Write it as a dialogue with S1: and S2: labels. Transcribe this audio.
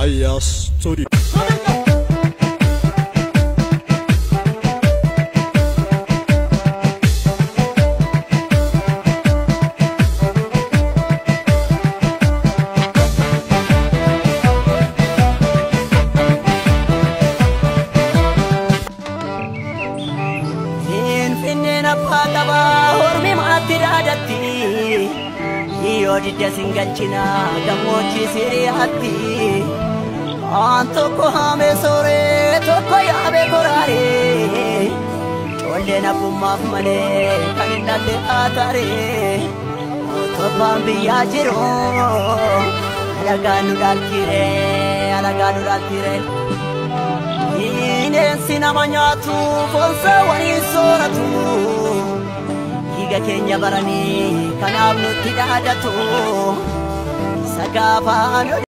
S1: Aya Studio.
S2: Yodi desingachina gamochi sirihati anto ko hame sore to ko yabe korare cholle na pumaf male kanindale atare to bambi yajiro alaganu daltire ine sinamanyatu fonsa wani soratu Kenya barani kanab nuti dahadatu sagafano